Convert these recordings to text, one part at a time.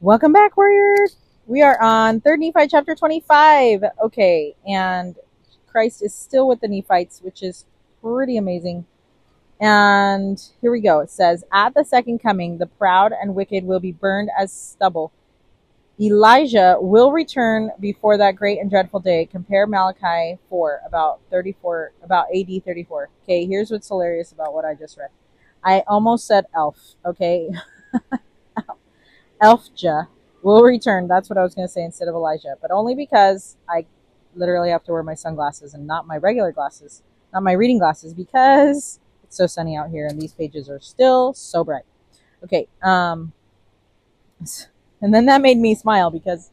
Welcome back, warriors. We are on 3rd Nephi chapter 25. Okay, and Christ is still with the Nephites, which is pretty amazing. And here we go. It says, at the second coming, the proud and wicked will be burned as stubble. Elijah will return before that great and dreadful day. Compare Malachi 4, about AD 34. Okay, here's what's hilarious about what I just read. I almost said elf, okay? Elfja will return. That's what I was going to say instead of Elijah, but only because I literally have to wear my sunglasses and not my regular glasses, not my reading glasses, because it's so sunny out here and these pages are still so bright. Okay, and then that made me smile because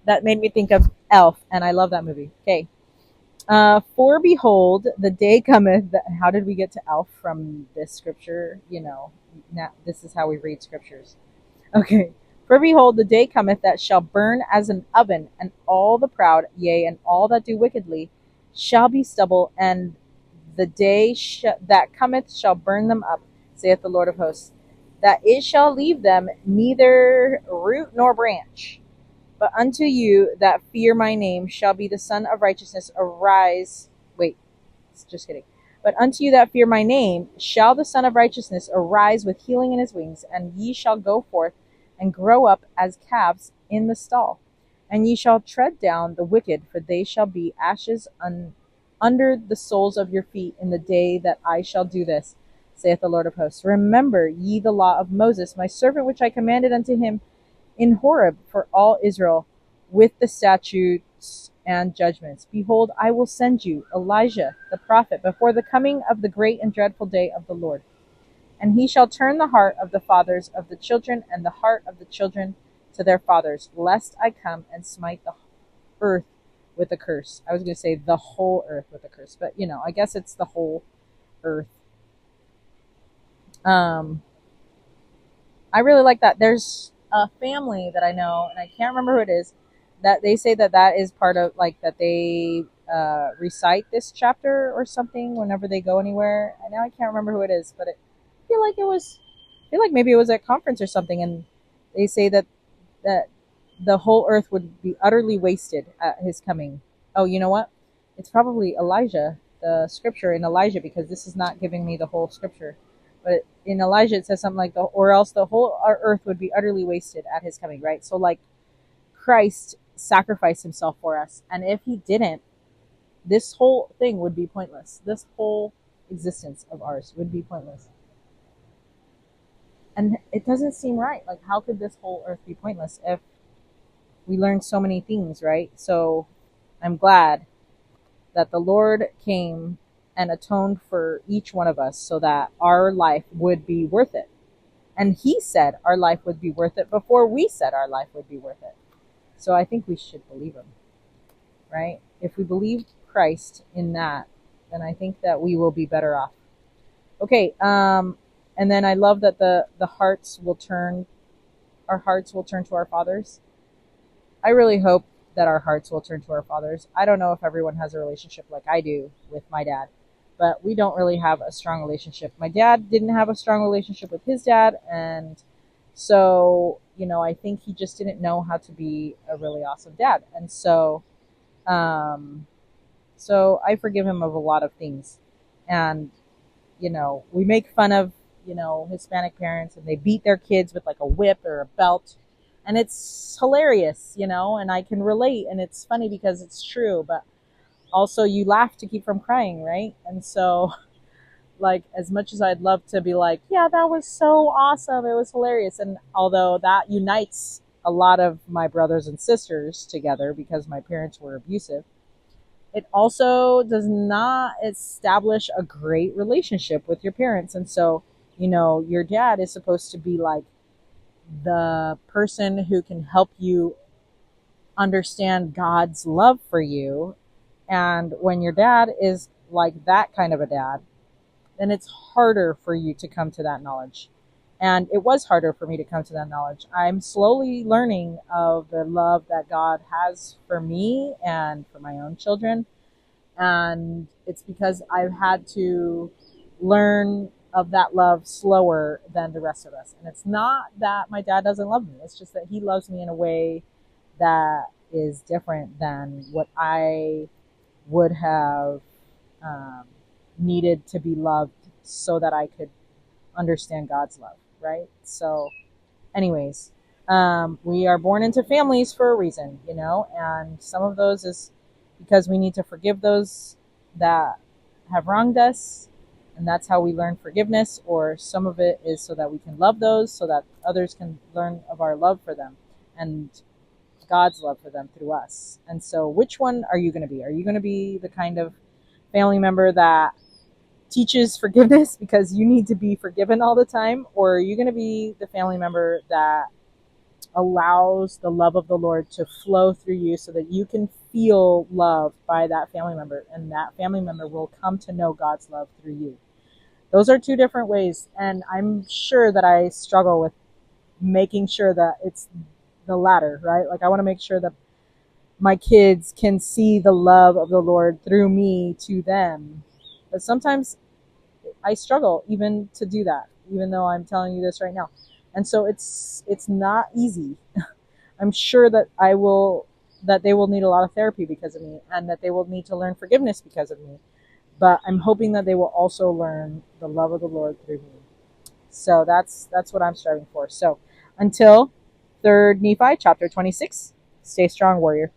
that made me think of Elf, and I love that movie. Okay. For behold, the day cometh. How did we get to Elf from this scripture? Now this is how we read scriptures. Okay. For behold, the day cometh that shall burn as an oven, and all the proud, yea, and all that do wickedly, shall be stubble, and the day that cometh shall burn them up, saith the Lord of hosts, that it shall leave them neither root nor branch. But unto you that fear my name shall be the Son of Righteousness arise. Wait, just kidding. But unto you that fear my name shall the Son of Righteousness arise with healing in his wings, and ye shall go forth and grow up as calves in the stall. And ye shall tread down the wicked, for they shall be ashes under the soles of your feet in the day that I shall do this, saith the Lord of hosts. Remember ye the law of Moses, my servant, which I commanded unto him in Horeb for all Israel, with the statutes and judgments. Behold, I will send you Elijah the prophet before the coming of the great and dreadful day of the Lord. And he shall turn the heart of the fathers of the children, and the heart of the children to their fathers, lest I come and smite the earth with a curse. I was going to say the whole earth with a curse, but I guess it's the whole earth. I really like that. There's a family that I know, and I can't remember who it is, that they say that is part of, like, that they recite this chapter or something whenever they go anywhere. And now I can't remember who it is, but I feel like maybe it was at a conference or something, and they say that the whole earth would be utterly wasted at his coming. Oh, you know what? It's probably Elijah, the scripture in Elijah, because this is not giving me the whole scripture. But in Elijah, it says something like, or else the whole earth would be utterly wasted at his coming, right? So, like, Christ sacrificed himself for us. And if he didn't, this whole thing would be pointless. This whole existence of ours would be pointless. And it doesn't seem right. Like, how could this whole earth be pointless if we learned so many things, right? So I'm glad that the Lord came and atoned for each one of us so that our life would be worth it. And he said our life would be worth it before we said our life would be worth it. So I think we should believe him, right? If we believe Christ in that, then I think that we will be better off. Okay, and then I love that the hearts will turn, our hearts will turn to our fathers. I really hope that our hearts will turn to our fathers. I don't know if everyone has a relationship like I do with my dad, but we don't really have a strong relationship. My dad didn't have a strong relationship with his dad, and so, I think he just didn't know how to be a really awesome dad. And so I forgive him of a lot of things. And, we make fun of, Hispanic parents, and they beat their kids with like a whip or a belt. And it's hilarious, and I can relate, and it's funny because it's true, but also you laugh to keep from crying, right? And so, like, as much as I'd love to be like, yeah, that was so awesome, it was hilarious, and although that unites a lot of my brothers and sisters together because my parents were abusive, it also does not establish a great relationship with your parents. And so, your dad is supposed to be like the person who can help you understand God's love for you. And when your dad is like that kind of a dad, then it's harder for you to come to that knowledge. And it was harder for me to come to that knowledge. I'm slowly learning of the love that God has for me and for my own children. And it's because I've had to learn of that love slower than the rest of us. And it's not that my dad doesn't love me. It's just that he loves me in a way that is different than what I would have um, needed to be loved so that I could understand God's love, right? So, anyways, we are born into families for a reason, you know, and some of those is because we need to forgive those that have wronged us, and that's how we learn forgiveness, or some of it is so that we can love those so that others can learn of our love for them and God's love for them through us. And so, which one are you going to be? Are you going to be the kind of family member that teaches forgiveness because you need to be forgiven all the time? Or are you going to be the family member that allows the love of the Lord to flow through you so that you can feel loved by that family member, and that family member will come to know God's love through you? Those are two different ways, and I'm sure that I struggle with making sure that it's the latter, right? Like, I want to make sure that my kids can see the love of the Lord through me to them. But sometimes I struggle even to do that, even though I'm telling you this right now. And so it's not easy. I'm sure that they will need a lot of therapy because of me, and that they will need to learn forgiveness because of me. But I'm hoping that they will also learn the love of the Lord through me. So that's what I'm striving for. So until 3rd Nephi chapter 26, stay strong, warrior.